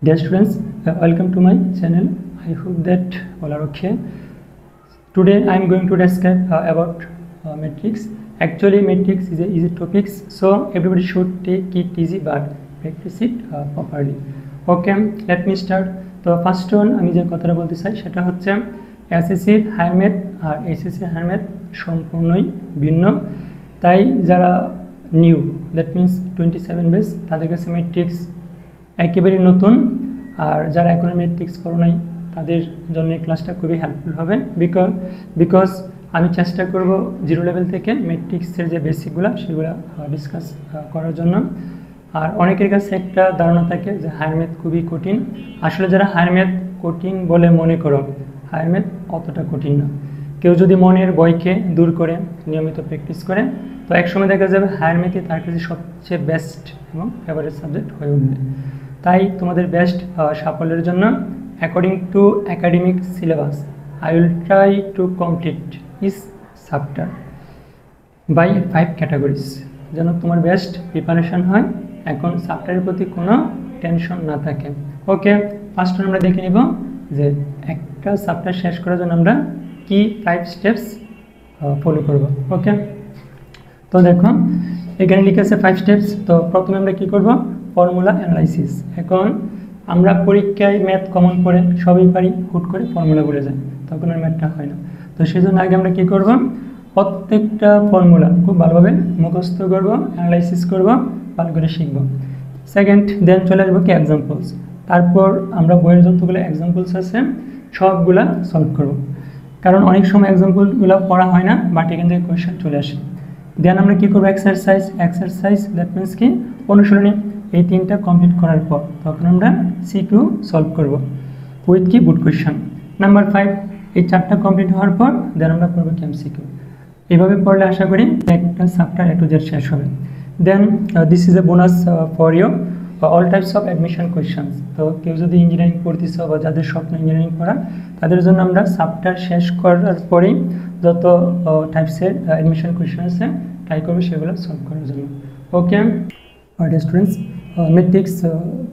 Dear students, welcome to my channel. I hope that all are okay. Today I am going to describe about matrix. Actually, matrix is a easy topic, so everybody should take it easy but practice it properly. Okay, let me start. তো first one আমি যে কথাটা বলতে চাই সেটা হচ্ছে এসএসসির higher math আর এইচএসসির higher math সম্পূর্ণই ভিন্ন। তাই যারা নিউ, দ্যাট মিনস 27 বেস, তাদের কাছে ম্যাট্রিক্স একেবারে নতুন, আর যারা এখনো ম্যাট্রিক্স করো নাই তাদের জন্য এই ক্লাসটা খুবই হেল্পফুল হবে। বিকজ আমি চেষ্টা করব জিরো লেভেল থেকে ম্যাট্রিক্সের যে বেসিকগুলো সেগুলো ডিসকাস করার জন্য। আর অনেকের কাছে একটা ধারণা থাকে যে হায়ার ম্যাথ খুবই কঠিন। আসলে যারা হায়ার ম্যাথ কঠিন বলে মনে করো, হায়ার ম্যাথ অতটা কঠিন না। কেউ যদি মনের ভয়কে দূর করে নিয়মিত প্র্যাকটিস করে, তো একসময় দেখা যাবে হায়ার ম্যাথে তার কাছে সবচেয়ে বেস্ট এবং ফেভারিট সাবজেক্ট হয়ে উঠবে। তাই তোমাদের বেস্ট সাফল্যের জন্য according to academic syllabus I will try to complete this chapter by 5 categories, যেন তোমার বেস্ট প্রিপারেশন হয়, এখন চ্যাপ্টারের প্রতি কোনো টেনশন না থাকে। ওকে, ফার্স্ট আমরা দেখে নিব যে একটা চ্যাপ্টার শেষ করার জন্য আমরা কি 5 স্টেপস ফলো করব। ওকে, তো দেখো এখানে লিখে আছে 5 স্টেপস। তো প্রথমে আমরা কি করব, ফর্মুলা অ্যানালাইসিস। এখন আমরা পরীক্ষায় ম্যাথ কমন করে সবই পারি, হুট করে ফর্মুলা বলে যায়, তখন আর ম্যাথটা হয় না। তো সেই জন্য আগে আমরা কি করব, প্রত্যেকটা ফর্মুলা খুব ভালোভাবে মুখস্থ করব, অ্যানালাইসিস করব, ভালো করে শিখব। সেকেন্ড, দেন চলে আসবো কি এক্সাম্পলস। তারপর আমরা বইয়ের যতগুলো এক্সাম্পলস আছে সবগুলা সলভ করব, কারণ অনেক সময় এক্সাম্পলগুলো পড়া হয় না, বাট এখান থেকে কোয়েশ্চেন চলে আসে। দেন আমরা কী করবো, এক্সারসাইজ দ্যাট মিনস কি অনুশীলনী। এই 3টা কমপ্লিট করার পর তখন আমরা সিকিউ সলভ করব উইথ কি বুট কোয়েশ্চেন। নাম্বার 5, এই 4টা কমপ্লিট হওয়ার পর দেন আমরা করবো কি এমসিকিউ। এইভাবে পড়লে আশা করি একটা চ্যাপ্টার A to Z শেষ হবে। Then this is a bonus for you all types of admission questions. তো কেউ যদি ইঞ্জিনিয়ারিং পড়তেছ বা যাদের স্বপ্ন ইঞ্জিনিয়ারিং পড়া, তাদের জন্য আমরা চ্যাপ্টার শেষ করার পরেই যত টাইপসের অ্যাডমিশন কোয়েশ্চেন আছে ট্রাই করবো সেগুলো সলভ করার জন্য। ওকে স্টুডেন্টস, ম্যাট্রিক্স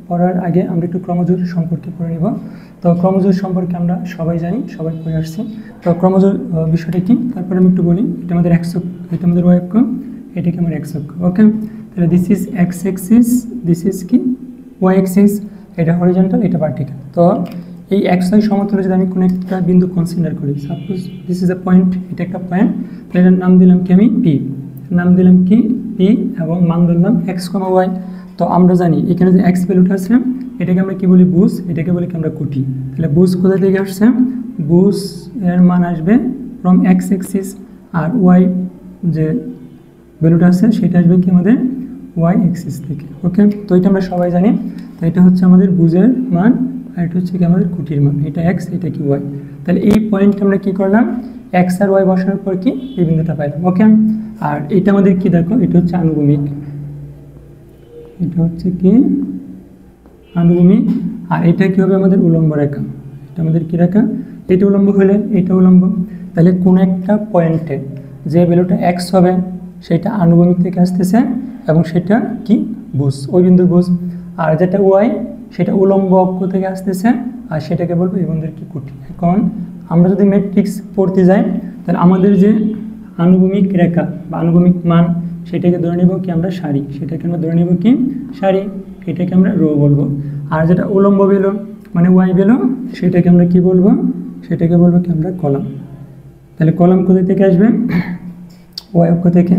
পড়ার আগে আমরা একটু ক্রমজোর সম্পর্কে পড়ে নিব। তো ক্রমজোর সম্পর্কে আমরা সবাই জানি, সবাই পড়ে আসছি। তো ক্রমজোর বিষয়টা কি তারপরে আমি একটু বলি। এটা আমাদের এক্সক, এটা আমাদের ওয়াই অক্ষ, এটাকে আমার এক্সক। ওকে, তাহলে this is x axis, this is কি ওয়াই এক্সিস, এটা হরিজন্টাল, এটা ভার্টিক্যাল। তো এই এক্স ওয়াই সমতলে যদি আমি কোনো একটা বিন্দু কনসিডার করি, suppose this is A point, এটা একটা পয়েন্ট, তাহলে এটার নাম দিলাম কি আমি পি, নাম দিলাম কি পি, এবং মান ধরলাম এক্স কমা ওয়াই। তো আমরা জানি এখানে যে এক্স ভ্যালুটা আছে এটাকে আমরা কি বলি বুঝ, এটাকে বলি কি আমরা কোটি। তাহলে বুঝ কোথা থেকে আসছে, বুঝ এর মান আসবে ফ্রম এক্স এক্সিস, আর ওয়াই যে ভ্যালুটা আছে সেটা আসবে কি আমাদের ওয়াই এক্সিস থেকে। ওকে, তো এটা আমরা সবাই জানি। তো এটা হচ্ছে আমাদের বুঝের মান, আর এটা হচ্ছে কি আমাদের কোটির মান, এটা এক্স এটা কি ওয়াই। তাহলে এই পয়েন্ট আমরা কি করলাম, এক্স আর ওয়াই বসানোর পর কি এই বিন্দুটা পাইলাম। ওকে, আর এটা আমাদের কি দেখো, এটা হচ্ছে আনুভূমিক, এটা হচ্ছে কি আনুভূমিক, আর এটা কি হবে আমাদের উলম্ব রেখা, এটা আমাদের কি রেখা, এটা উলম্ব হলে এটা উলম্ব। তাহলে কোন একটা পয়েন্টে যে ভ্যালুটা এক্স হবে সেটা আনুভূমিক থেকে আসতেছে এবং সেটা কি বুঝ, ওই বিন্দু বুঝ। আর যেটা ওয়াই সেটা উলম্ব অক্ষ থেকে আসতেছে, আর সেটাকে বলবো এই বিন্দুর কি কোটি। এখন আমরা যদি ম্যাট্রিক্স পড়তে যাই তাহলে আমাদের যে আনুভূমিক রেখা বা আনুভূমিক মান সেটাকে ধরে নেব কি আমরা সারি, সেটাকে আমরা ধরে নেব কি সারি, এটাকে আমরা রো বলবো। আর যেটা উলম্ব বেলো মানে ওয়াই বেলো সেটাকে আমরা কি বলবো, সেটাকে বলবো কি আমরা কলাম। তাহলে কলাম কোথা থেকে আসবে, ওয়াই অক্ষ থেকে,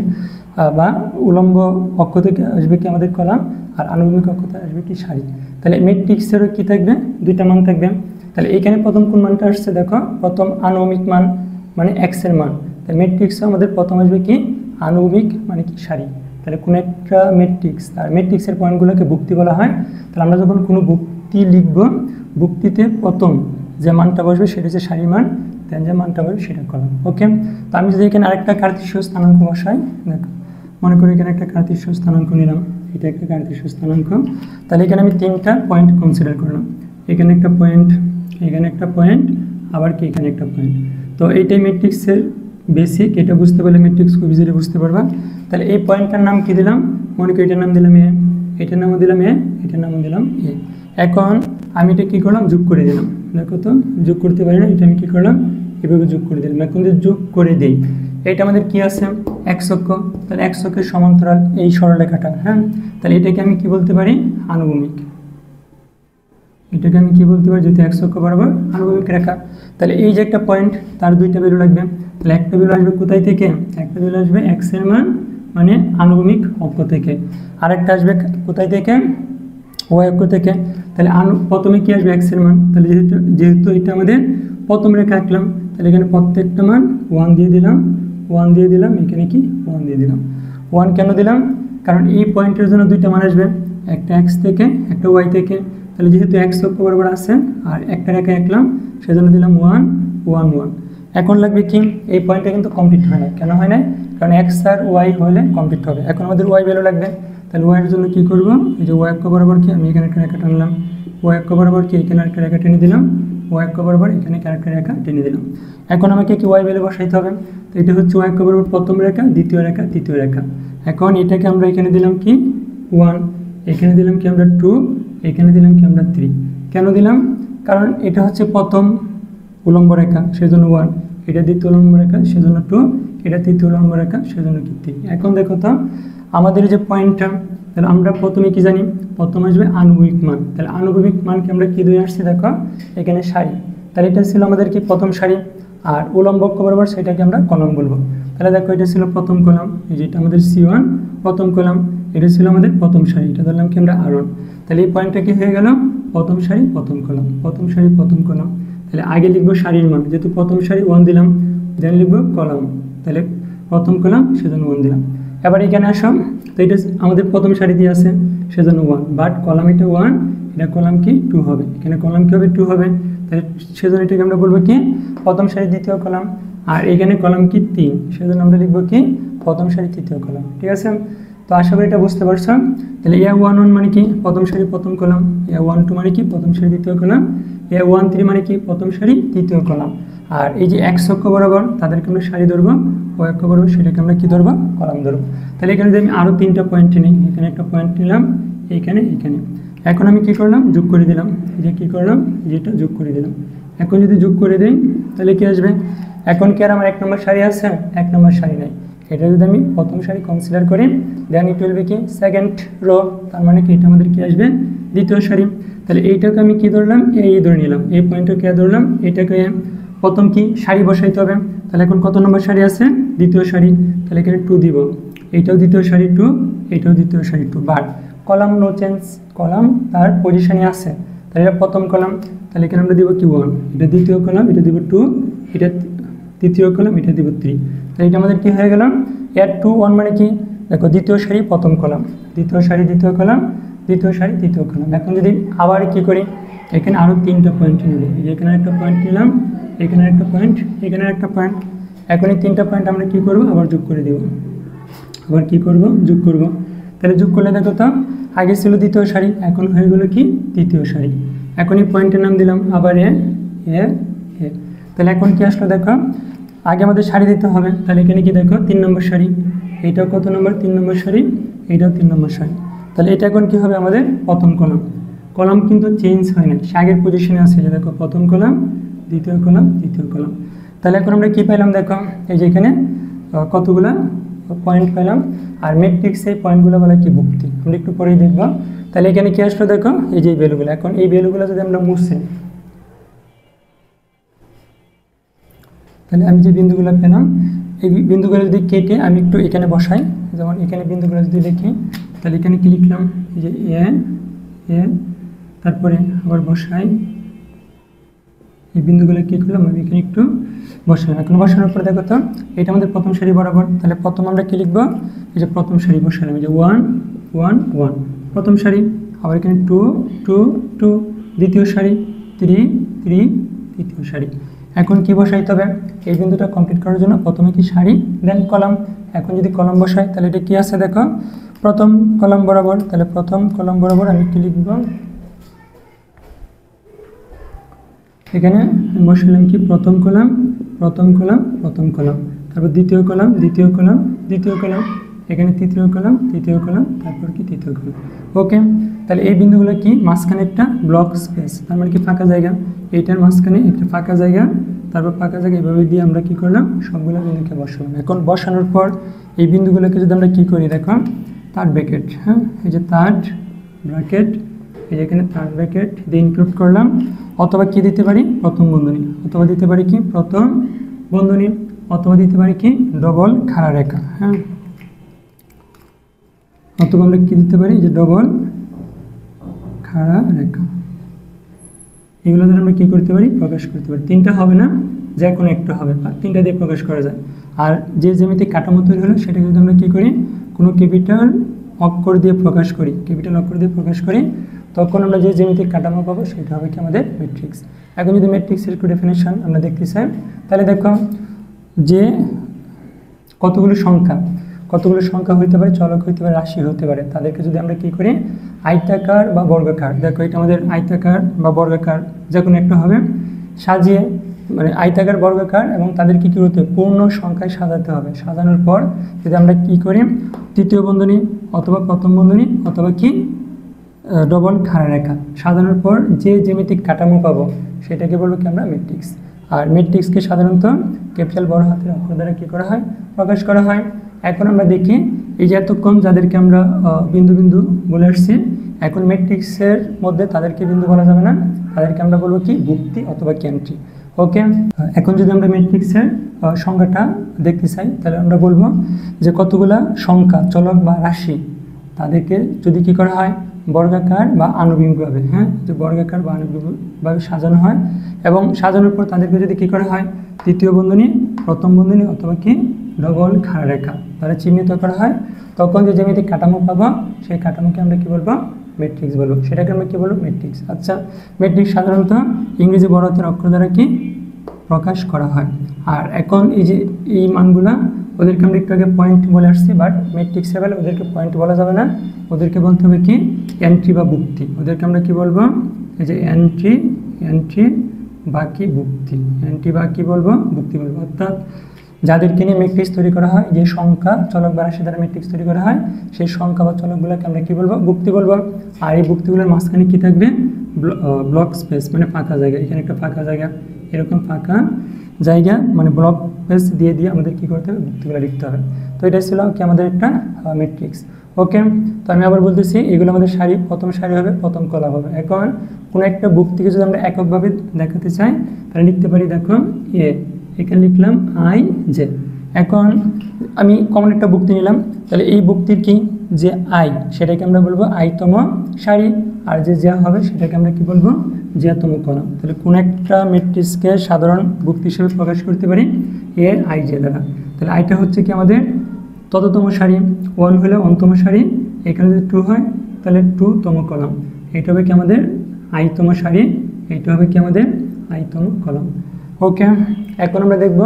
বা উলম্ব অক্ষ থেকে আসবে কি আমাদের কলাম, আর আনুভূমিক অক্ষ থেকে আসবে কি সারি। তাহলে ম্যাট্রিক্সেরও কি থাকবে, 2টা মান থাকবে। তাহলে এইখানে প্রথম কোন মানটা আসছে দেখো, প্রথম আনুভূমিক মান মানে এক্স এর মান। তাহলে ম্যাট্রিক্সে আমাদের প্রথম আসবে কি আনুভূমিক মানে কি সারি। তাহলে কোনো একটা ম্যাট্রিক্স, আর ম্যাট্রিক্সের পয়েন্টগুলোকে ভুক্তি বলা হয়। তাহলে আমরা যখন কোনো ভুক্তি লিখব, ভুক্তিতে প্রথম যে মানটা বসবে সেটা হচ্ছে সারি মান, দেন যে মানটা বসবে সেটা কলাম। ওকে, তো আমি যদি এখানে আরেকটা কার্তেশীয় স্থানাঙ্ক বসাই, দেখো মনে করি এখানে একটা কার্তেশীয় স্থানাঙ্ক নিলাম, এটা একটা কার্তেশীয় স্থানাঙ্ক। তাহলে এখানে আমি 3টা পয়েন্ট কনসিডার করলাম, এখানে একটা পয়েন্ট, এখানে একটা পয়েন্ট, আবার কি এখানে একটা পয়েন্ট। তো এইটাই ম্যাট্রিক্সের বেসিক, এটা বুঝতে পারলে ম্যাট্রিক্স খুব ইজিলি বুঝতে পারবা। তাহলে এই পয়েন্টটার নাম কি দিলাম, মনে করি এটার নাম দিলাম এ, এটার নামও দিলাম এ, এটার নামও দিলাম এ। এখন আমি এটা কী করলাম, যোগ করে দিলাম। দেখো তো যোগ করতে পারি না, এটা আমি কী করলাম, এভাবে যোগ করে দিলাম। এখন যদি যোগ করে দিই, এটা আমাদের কি আছে, এক্স অক্ষ, তাহলে এক্স অক্ষের সমান্তরাল এই সরলরেখাটা, হ্যাঁ, তাহলে এটাকে আমি কি বলতে পারি, আনুভূমিক। এটাকে আমি কি বলতে পারি, যদি এক্স অক্ষ বরাবর আনুভূমিক রেখা। তাহলে এই যে একটা পয়েন্ট, তার দুইটা ভ্যালু লাগবে। তাহলে একটা ভ্যালু আসবে কোথায় থেকে, একটা ভ্যালু আসবে এক্স এর মান মানে আনুভূমিক অক্ষ থেকে, আরেকটা আসবে কোথায় থেকে, ওয়াই অক্ষ থেকে। তাহলে প্রথমে কি আসবে, এক্স এর মান। তাহলে যেহেতু এটা আমাদের প্রথম রেখা আঁকলাম, তাহলে এখানে প্রত্যেকটা মান 1 দিয়ে দিলাম, 1 দিয়ে দিলাম, এখানে কি 1 দিয়ে দিলাম। 1 কেন দিলাম, কারণ এই পয়েন্টের জন্য দুইটা মান আসবে, একটা এক্স থেকে, একটা ওয়াই থেকে। তাহলে যেহেতু এক্স অক্ষ বরাবর আছে আর একটা রেখা আঁকলাম, সেজন্য দিলাম 1 1 1। এখন লাগবে কি, এই পয়েন্টটা কিন্তু কমপ্লিট হয় না, কেন হয় না, কারণ এক্স আর ওয়াই হলে কমপ্লিট হবে। এখন আমাদের ওয়াই ভ্যালু লাগবে। তাহলে ওয়াইয়ের জন্য কী করব, এই যে ওয়াই অক্ষ বরাবর কি, আমি এখানে একটা রেখা টানলাম, ওয়াই অক্ষ বরাবর কি এখানে একটা রেখা টেনে দিলাম, ওয়াই অক্ষ বরাবর এখানে একটা রেখা টেনে দিলাম। এখন আমাকে কি ওয়াই ভ্যালু বসাইতে হবে। তো এটা হচ্ছে ওয়াই অক্ষ বরাবর প্রথম রেখা, দ্বিতীয় রেখা, তৃতীয় রেখা। এখন এটাকে আমরা এখানে দিলাম কি 1, এখানে দিলাম কি আমরা 2, এখানে দিলাম কি আমরা 3। কেন দিলাম, কারণ এটা হচ্ছে প্রথম উলম্ব রেখা, সেজন্য 1, এটা দ্বিতীয় উলম্ব রেখা, সেজন্য 2, এটা তৃতীয় উলম্ব রেখা, সেজন্য কি 3। এখন দেখো তো আমাদের যে পয়েন্টটা, তাহলে আমরা প্রথমে কি জানি, প্রথম আসবে আনুভূমিক মান। তাহলে আনুভূমিক মানকে আমরা কি ধরে আসছি, দেখো এখানে সারি। তাহলে এটা ছিল আমাদের কি প্রথম সারি, আর উলম্ব অক্ষ বরাবর সেটাকে আমরা কলাম বলবো। তাহলে দেখো এটা ছিল প্রথম কলাম, এই যেটা আমাদের C1 প্রথম কলাম, এটা ছিল আমাদের প্রথম সারি, এটা ধরলাম কি আমরা R1। তাহলে এই পয়েন্টটা কি হয়ে গেল, প্রথম সারি প্রথম কলাম, প্রথম সারি প্রথম কলাম। তাহলে আগে লিখবো সারির মান, যেহেতু প্রথম সারি 1 দিলাম, দেন লিখবো কলাম, তাহলে প্রথম কলাম সেজন্য 1 দিলাম। এবার এখানে আসো, তো এটা আমাদের প্রথম সারি দিয়ে আছে সেজন্য 1, বাট কলাম এটা 1, এটা কলাম কি 2 হবে, এখানে কলাম কি হবে 2 হবে। তাহলে সেজন্য এটাকে আমরা বলবো কি প্রথম সারি দ্বিতীয় কলাম, আর এখানে কলাম কি 3, সেজন্য আমরা লিখবো কি প্রথম সারি তৃতীয় কলাম। ঠিক আছে, তো আশা করি এটা বুঝতে পারছো। তাহলে A11 মানে কি প্রথম সারি প্রথম কলাম, A12 মানে কি প্রথম সারি দ্বিতীয় কলাম, A13 মানে কি প্রথম সারি তৃতীয় কলাম। আর এই যে এক্স অক্ষ বরাবর তাদেরকে আমরা সারি ধরবো, ওয়াই অক্ষ বরাবর সেটাকে আমরা কি ধরবো, কলাম ধরবো। তাহলে এখানে যদি আমি আরও 3টা পয়েন্ট নিই, এখানে একটা পয়েন্ট নিলাম, এইখানে এইখানে। এখন আমি কি করলাম, যোগ করে দিলাম, এই যে কী করলাম, যেটা যোগ করে দিলাম। এখন যদি যোগ করে দিই তাহলে কি আসবে, এখন কি আর আমার 1 নম্বর সারি আছে, 1 নম্বর সারি নাই। এটা যদি আমি প্রথম সারি কনসিডার করি, দেন ইট উইল বি কি সেকেন্ড রো, তার মানে কি এটা আমাদের কি আসবে দ্বিতীয় সারি। তাহলে এইটাকে আমি কি ধরলাম, এই ধরে নিলাম, এই পয়েন্টটাকে ধরলাম, এটাকে প্রথম কি সারি বসাইতে হবে। তাহলে এখন কত নম্বর সারি আছে, দ্বিতীয় সারি, তাহলে এখানে 2 দিব, এইটাও দ্বিতীয় সারি 2, এইটাও দ্বিতীয় সারি 2, but column no change, column তার পজিশনে আছে। তাহলে এটা প্রথম কলাম, তাহলে এখানে আমরা দিব কি 1, এটা দ্বিতীয় কলাম, এটা দিব 2, এটা তৃতীয় কলাম, এটা দিব 3। তাহলে এটা আমাদের কি হয়ে গেল, এর 2 1 মানে কি, দেখো দ্বিতীয় সারি প্রথম কলাম, দ্বিতীয় সারি দ্বিতীয় কলাম, দ্বিতীয় সারি তৃতীয় কলাম। এখন যদি আবার কি করি, এখানে আরও 3টা পয়েন্ট নেব, এখানে একটা পয়েন্ট নিলাম, এখানে একটা পয়েন্ট, এখানে একটা পয়েন্ট। এখন এই 3টা পয়েন্ট আমরা কি করব, আবার যোগ করে দেব, আবার কি করব, যোগ করব। তাহলে যোগ করলে দেখো তো আগে ছিল দ্বিতীয় সারি, এখন হয়ে গেল কি তৃতীয় সারি। এখন এই পয়েন্টের নাম দিলাম আবার এ। তাহলে এখন কি আসলো, দেখো আগে আমাদের সারি দিতে হবে। তাহলে এখানে কি দেখো 3 নম্বর সারি, এইটাও কত নম্বর 3 নম্বর সারি, এইটাও 3 নম্বর সারি। তাহলে এটা এখন কি হবে আমাদের প্রথম কলাম, কলাম কিন্তু চেঞ্জ হয় না, সে আগের পজিশনে আছে, যে দেখো প্রথম কলাম, দ্বিতীয় কলাম, তৃতীয় কলাম। তাহলে এখন আমরা কি পেলাম, দেখো এই যে এখানে কতগুলা পয়েন্ট পেলাম, আর ম্যাট্রিক্স এই পয়েন্টগুলো বলে কি ভুক্তি, আমরা একটু পরেই দেখবো। তাহলে এখানে কি আসলো, দেখো এই যে ভ্যালুগুলো, এখন এই ভ্যালুগুলো যদি আমরা মুছি, তাহলে আমি যে বিন্দুগুলো পেলাম, এই বিন্দুগুলো যদি কেটে আমি একটু এখানে বসাই, যেমন এখানে বিন্দুগুলো যদি লিখি, তাহলে এখানে কি লিখলাম, এই যে এ, তারপরে আবার বসাই, এই বিন্দুগুলো কী করলাম আমি এখানে একটু বসালাম। এখন বসানোর পরে দেখো তো এটা আমাদের প্রথম সারি বরাবর, তাহলে প্রথম আমরা কী লিখবো, এই যে প্রথম সারি বসালাম, এই যে 1 1 1 প্রথম সারি, আবার এখানে 2 2 2 দ্বিতীয় সারি, 3 3 তৃতীয় সারি। এখন কি বসাইতে হবে, এই বিন্দুটা কমপ্লিট করার জন্য প্রথমে কি সারি, দেন কলাম। এখন যদি কলাম বসাই তাহলে এটা কি আছে, দেখো প্রথম কলাম বরাবর, তাহলে প্রথম কলাম বরাবর আমি কি লিখব, এখানে বসালাম কি প্রথম কলাম প্রথম কলাম প্রথম কলাম, তারপর দ্বিতীয় কলাম দ্বিতীয় কলাম দ্বিতীয় কলাম, এখানে তৃতীয় কলাম তৃতীয় কলাম, তারপর কি তৃতীয় কলাম। ওকে, তাহলে এই বিন্দুগুলো কি মাঝখানে একটা ব্লক স্পেস, তার মানে কি ফাঁকা জায়গা, এইটার মাঝখানে একটা ফাঁকা জায়গা, তারপর ফাঁকা জায়গা এভাবে দিয়ে আমরা কি করলাম সবগুলো বিন্দুকে বসালাম। এখন বসানোর পর এই বিন্দুগুলোকে যদি আমরা কি করি দেখো থার্ড ব্র্যাকেট, হ্যাঁ এই যে থার্ড ব্র্যাকেট, এই যে এখানে থার্ড ব্র্যাকেট দিয়ে ইনক্লুড করলাম, অথবা কি দিতে পারি প্রথম বন্ধনী, অথবা দিতে পারি কি প্রথম বন্ধনী, অথবা দিতে পারি কি ডবল খাড়া রেখা, হ্যাঁ অথবা আমরা কি দিতে পারি যে ডবল খাড়া রেখা। এগুলো দ্বারা আমরা কি করতে পারি প্রকাশ করতে পারি। তিনটা হবে না, যে কোনো একটা হবে, আর তিনটা দিয়ে প্রকাশ করা যায়। আর যে জ্যামিতিক কাঠামো তৈরি হলো সেটাকে যদি আমরা কি করি কোনো ক্যাপিটাল অক্ষর দিয়ে প্রকাশ করি, ক্যাপিটাল অক্ষর দিয়ে প্রকাশ করি, তখন আমরা যে জ্যামিতিক কাঠামো পাবো সেটা হবে কি আমাদের ম্যাট্রিক্স। এখন যদি ম্যাট্রিক্সের একটু ডেফিনেশন আমরা দেখতে চাই, তাহলে দেখো যে কতগুলো সংখ্যা হইতে পারে, চলক হইতে পারে, রাশি হতে পারে, তাদেরকে যদি আমরা কি করি আয়তাকার বা বর্গাকার, দেখো এটা আমাদের আয়তাকার বা বর্গাকার যে কোনো একটা হবে, সাজিয়ে মানে আয়তাকার বর্গাকার এবং তাদেরকে কী করতে হবে পূর্ণ সংখ্যায় সাজাতে হবে। সাজানোর পর যদি আমরা কি করি তৃতীয় বন্ধনী অথবা প্রথম বন্ধনী অথবা কি ডবল খাড়া রেখা, সাজানোর পর যে জ্যামিতিক কাঠামো পাবো সেটাকে বলবো কি আমরা ম্যাট্রিক্স। আর ম্যাট্রিক্সকে সাধারণত ক্যাপিটাল বড় হাতের অক্ষর দ্বারা কী করা হয় প্রকাশ করা হয়। এখন আমরা দেখি এই যে এতক্ষণ যাদেরকে আমরা বিন্দু বিন্দু বলে আসছি, এখন ম্যাট্রিক্সের মধ্যে তাদেরকে বিন্দু বলা যাবে না, তাদেরকে আমরা বলবো কি ভুক্তি অথবা কেন্দ্রি। ওকে, এখন যদি আমরা ম্যাট্রিক্সের সংখ্যাটা দেখতে চাই তাহলে আমরা বলবো যে কতগুলা সংখ্যা চলক বা রাশি তাদেরকে যদি কি করা হয় বর্গাকার বা আনুভূমিকভাবে, হ্যাঁ যে বর্গাকার বা আনুভূমিকভাবে সাজানো হয়, এবং সাজানোর পর তাদেরকে যদি কি করা হয় তৃতীয় বন্ধনী প্রথম বন্ধনী অথবা কি ডবল খাড়া রেখা তারা চিহ্নিত করা হয়, তখন যে জ্যামিতিক কাঠামো পাবো সেই কাঠামোকে আমরা কি বলবো ম্যাট্রিক্স বলবো, সেটাকে আমরা কি বলবো ম্যাট্রিক্স। আচ্ছা, ম্যাট্রিক্স সাধারণত ইংরেজি বড় হাতের অক্ষর দ্বারা কি প্রকাশ করা হয়। আর এখন এই যে এই মানগুলা ওদেরকে আমরা একটু আগে পয়েন্ট বলে আসছি, বাট ম্যাট্রিক্সের বেলা ওদেরকে পয়েন্ট বলা যাবে না, ওদেরকে বলতে হবে কি এন্ট্রি বা ভুক্তি। ওদেরকে আমরা কি বলবো এই যে এন্ট্রি বা কি ভুক্তি, এন্ট্রি বা কি বলবো ভুক্তি বলবো। অর্থাৎ যাদেরকে নিয়ে ম্যাট্রিক্স তৈরি করা হয়, যে সংখ্যা চলক বা রাশি দ্বারা ম্যাট্রিক্স তৈরি করা হয় সেই সংখ্যা বা চলকগুলোকে আমরা কি বলবো ভুক্তি বলবো। আর এই ভুক্তিগুলোর মাঝখানে কি থাকবে ব্লক স্পেস মানে ফাঁকা জায়গা, এখানে একটা ফাঁকা জায়গা, এরকম ফাঁকা জায়গা মানে ব্লক স্পেস দিয়ে দিয়ে আমাদের কি করতে হবে ভুক্তিগুলো লিখতে হবে। তো এটাই ছিল কি আমাদের একটা ম্যাট্রিক্স। ওকে, তো আমি আবার বলতেছি এগুলো আমাদের সারি, প্রথম সারি হবে প্রথম কলাম হবে। এখন কোনো একটা ভুক্তিকে যদি আমরা এককভাবে দেখাতে চাই তাহলে লিখতে পারি দেখো এখানে লিখলাম আই জে। এখন আমি কমন একটা ভুক্তি নিলাম, তাহলে এই ভুক্তির কি যে আই সেটাকে আমরা বলবো আইতম সারি, আর যে যা হবে সেটাকে আমরা কি বলবো জ্যাতম কলাম। তাহলে কোন একটা ম্যাট্রিক্সকে সাধারণ ভুক্তি হিসেবে প্রকাশ করতে পারি এ আই জে দ্বারা। তাহলে আইটা হচ্ছে কি আমাদের তততম সারি, 1 হলে অন্তম সারি, এখানে যদি 2 হয় তাহলে 2তম কলাম, এটা হবে কি আমাদের আইতম সারি, এইটা হবে কি আমাদের আইতম কলাম। ওকে, এখন আমরা দেখব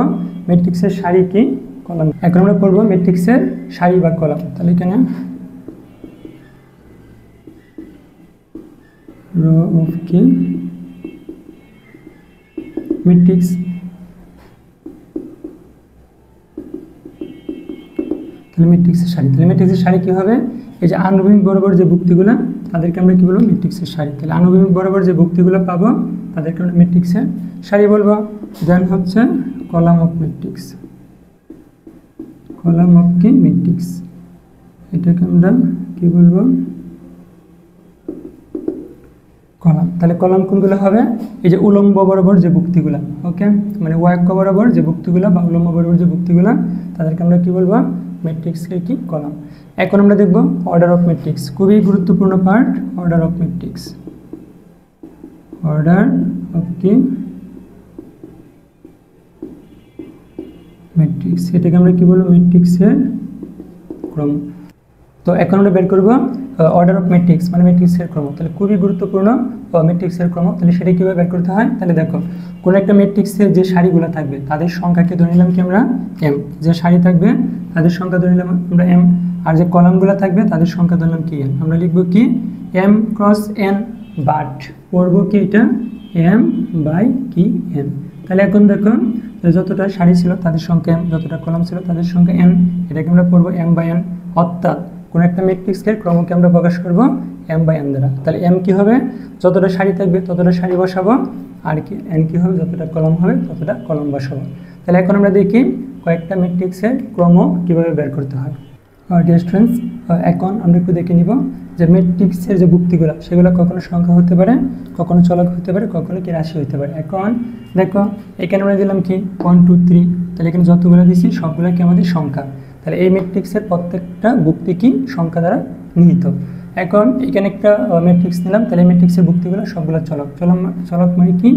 ম্যাট্রিক্সের সারি কি কলাম। এখন আমরা পড়ব ম্যাট্রিক্সের সারি বা কলাম। তাহলে এখানে রো অফ কি ম্যাট্রিক্স, তাহলে ম্যাট্রিক্সের সারি। তাহলে ম্যাট্রিক্সের সারি কী হবে এই যে আনুভূমিক বরাবর যে ভুক্তিগুলো তাদেরকে আমরা কী বলবো ম্যাট্রিক্সের সারি। তাহলে আনুভূমিক বরাবর যে ভুক্তিগুলো পাবো তাদেরকে আমরা ম্যাট্রিক্সের সারি বলবো। দেন হচ্ছে column of matrix, column of কি ম্যাট্রিক্স, এটাকে আমরা কি বলবো কলাম। তাহলে কলাম কোনগুলো হবে এই যে উলম্ব বরাবর যে ভুক্তিগুলো, ওকে মানে ওয়াক্য বরাবর যে ভুক্তিগুলো বা উলম্ব বরাবর যে ভুক্তিগুলো তাদেরকে আমরা কি বলবো ম্যাট্রিক্সকে কি কলাম। এখন আমরা দেখব অর্ডার অফ ম্যাট্রিক্স, খুবই গুরুত্বপূর্ণ part order of matrix. Order of কি ম্যাট্রিক্স, এটাকে আমরা কি বলবো ম্যাট্রিক্সের ক্রম। তো এখন আমরা বের করব অর্ডার অফ ম্যাট্রিক্স মানে ম্যাট্রিক্সের ক্রম। তাহলে খুবই গুরুত্বপূর্ণ ম্যাট্রিক্সের ক্রম। তাহলে সেটা কীভাবে বের করতে হয়, তাহলে দেখো কোনো একটা ম্যাট্রিক্সের যে সারিগুলো থাকবে তাদের সংখ্যাকে ধরে নিলাম কি আমরা এম, যে সারি থাকবে তাদের সংখ্যা ধরে নিলাম আমরা এম, আর যে কলামগুলো থাকবে তাদের সংখ্যা ধরে নিলাম কি এন। আমরা লিখবো কি এম ক্রস এন, বাট পড়বো কি এটা এম বাই কি এন। তাহলে এখন দেখো যতটা সারি ছিল তাদের সংখ্যা এম, যতটা কলাম ছিল তাদের সংখ্যা এন, এটাকে আমরা পড়বো এম বাই এন। অর্থাৎ কোনো একটা ম্যাট্রিক্সের ক্রমকে আমরা প্রকাশ করব এম বাই এন দ্বারা। তাহলে এম কী হবে, যতটা সারি থাকবে ততটা সারি বসাবো, আর কি এন কী হবে, যতটা কলাম হবে ততটা কলাম বসাবো। তাহলে এখন আমরা দেখি কয়েকটা ম্যাট্রিক্সের ক্রম কীভাবে বের করতে হয়। ডিয়ার স্টুডেন্টস, এখন আমরা একটু দেখে নিব যে ম্যাট্রিক্সের যে যুক্তিগুলো সেগুলো কখনো সংখ্যা হতে পারে, কখনো চলক হতে পারে, কখনো কি রাশি হতে পারে। এখন দেখো এখানে আমরা দিলাম কি 1 2 3, তাহলে এখানে যতগুলো দিছি সবগুলো কি আমাদের সংখ্যা। তাহলে এই ম্যাট্রিক্সের প্রত্যেকটা যুক্তি কি সংখ্যা দ্বারা নিহিত। এখন এখানে একটা ম্যাট্রিক্স নিলাম, তাহলে ম্যাট্রিক্সের যুক্তিগুলো সবগুলো চলক। চলক মানে কি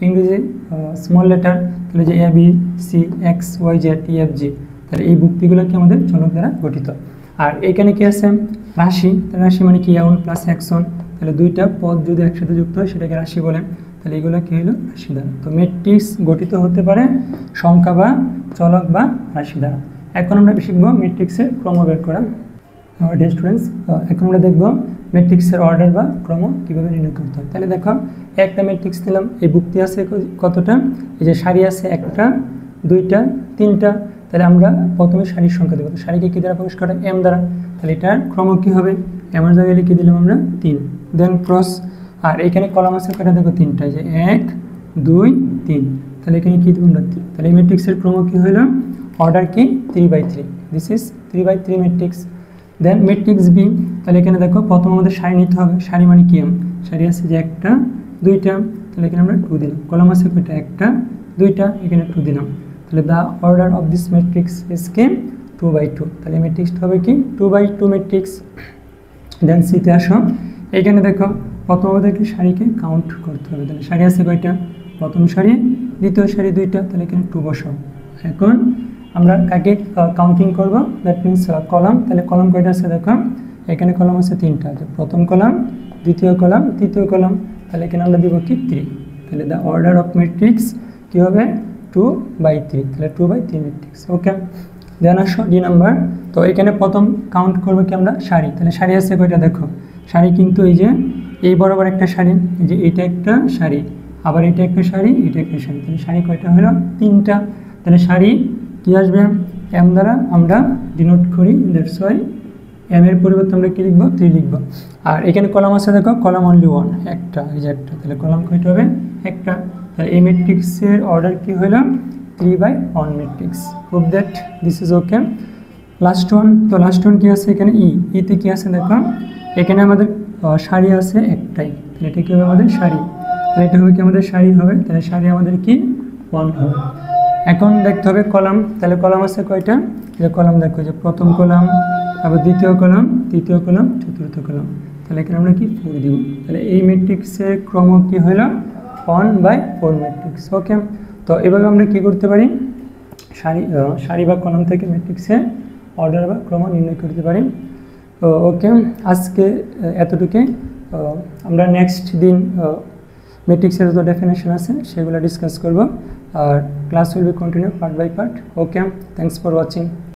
ইংরেজি স্মল লেটার, তাহলে যে A B C X Y Z E F G, তাহলে এই যুক্তিগুলো কি আমাদের চলক দ্বারা গঠিত। আর এখানে কি আছে রাশি, তাহলে রাশি মানে কি a1 প্লাস x1, তাহলে দুইটা পদ যদি একসাথে যুক্ত হয় সেটাকে রাশি বলে, তাহলে এগুলো কি হলো রাশি দ্বারা। তো ম্যাট্রিক্স গঠিত হতে পারে সংখ্যা বা চলক বা রাশি দ্বারা। এখন আমরা শিখব ম্যাট্রিক্সের ক্রম বের করা। ডিয়ার স্টুডেন্টস, এখন আমরা দেখব ম্যাট্রিক্সের অর্ডার বা ক্রম কীভাবে নির্ণয় করতে হয়। তাহলে দেখো একটা ম্যাট্রিক্স দিলাম, এই যুক্তি আছে কতটা, এই যে সারি আছে একটা দুইটা তিনটা, তাহলে আমরা প্রথমে সারির সংখ্যা দেবো। সারিকে কী দ্বারা প্রকাশ করা, এম দ্বারা। তাহলে এটার ক্রম কী হবে, এমের জায়গায় লিখে দিলাম আমরা 3, দেন ক্রস। আর এখানে কলাম আছে কয়টা দেখো 3টা, যে 1 2 3, তাহলে এখানে কী দেবো আমরা 3। তাহলে এই ম্যাট্রিক্সের ক্রম কী হলো, অর্ডার কি 3/3, this is 3/3 matrix. Then matrix B, তাহলে এখানে দেখো প্রথম আমাদের সারি নিতে হবে। সারি মানে কি এম, সারি আছে যে একটা দুইটা, তাহলে এখানে আমরা 2 দিলাম। কলাম আছে কয়টা, একটা দুইটা, এখানে 2 দিলাম। তাহলে the order of this matrix is কি 2/2, তাহলে ম্যাট্রিক্সটা হবে কি 2/2 ম্যাট্রিক্স। দেন সিতে আসো, এইখানে দেখো প্রথম আমাদেরকে সারিকে কাউন্ট করতে হবে। তাহলে সারি আছে কয়টা, প্রথম সারি দ্বিতীয় সারি দুইটা, তাহলে এখানে 2 বসাও। এখন আমরা কাকে কাউন্টিং করব, দ্যাট মিনস কলাম। তাহলে কলাম কয়টা আছে দেখো, এখানে কলাম আছে 3টা, প্রথম কলাম দ্বিতীয় কলাম তৃতীয় কলাম, তাহলে এখানে আমরা দিব কি 3। তাহলে দ্য অর্ডার অফ ম্যাট্রিক্স কী হবে 2/3, তাহলে 2/3 ম্যাট্রিক্স। ওকে, দেন আসো ডি নাম্বার। তো এখানে প্রথম কাউন্ট করবো কি আমরা সারি। তাহলে সারি আছে কয়টা দেখো, সারি কিন্তু এই যে এই বরাবর একটা সারি, এই যে এটা একটা সারি, আবার এটা একটা সারি, এটা একটা সারি, তাহলে সারি কয়টা হলো 3টা। তাহলে সারি কি আসবে, এম দ্বারা আমরা ডিনোট করি, দ্যাটস ওয়াই এম এর পরিবর্তে আমরা কি লিখবো 3 লিখবো। আর এখানে কলাম আছে দেখো, কলাম অনলি 1, একটা, এই যে একটা, তাহলে কলাম কয়টা হবে একটা। তাহলে এই ম্যাট্রিক্সের অর্ডার কি হলো 3/1 matrix. Hope that this is okay. Last one, তো লাস্ট ওয়ান কী আছে এখানে ইতে কী আছে দেখো, এখানে আমাদের সারি আছে একটাই, তাহলে এটা কী হবে আমাদের সারি, তাহলে এটা হবে কি আমাদের সারি হবে, তাহলে সারি আমাদের কি 1 হবে। এখন দেখতে হবে কলাম, তাহলে কলাম আছে কয়টা, যে কলাম দেখো যে প্রথম কলাম, আবার দ্বিতীয় কলাম তৃতীয় কলাম চতুর্থ কলাম, তাহলে এখানে আমরা কি 4 দিব। তাহলে এই ম্যাট্রিক্সের ক্রম কি হলো 1/4 ম্যাট্রিক্স। ওকে, তো এভাবে আমরা কি করতে পারি, সারি বা কলাম থেকে ম্যাট্রিক্সের অর্ডার বা ক্রম নির্ণয় করতে পারি। তো ওকে, আজকে এতটুকুই। আমরা নেক্সট দিন ম্যাট্রিক্সের যত ডেফিনেশন আছে সেগুলো ডিসকাস করব, আর class will be continue part by part. Okay, thanks for watching.